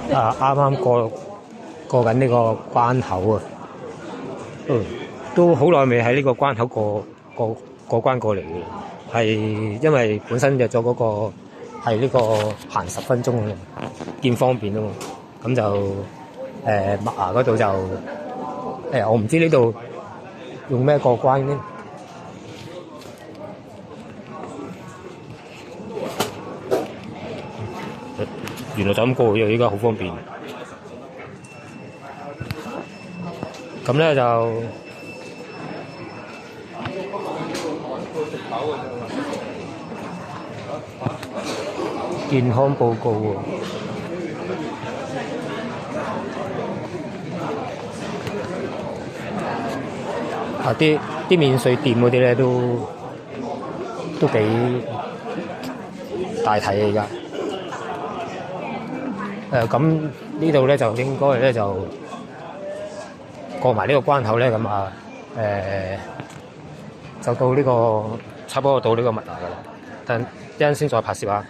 啱啱過緊呢個關口啊！都好耐未喺呢個關口過關過嚟嘅，係因為本身約咗嗰個係呢個行10分鐘嘅，見方便啊嘛。咁就麥芽嗰度就我唔知呢度用咩過關呢？原來就咁過嘅，依家好方便。咁咧就健康報告喎。啲免稅店嗰啲咧都幾大體嘅而家。咁呢度咧就應該咧就過埋呢個關口咧，咁就到呢個差唔多到呢個麥芽㗎啦。等一陣先再拍攝下。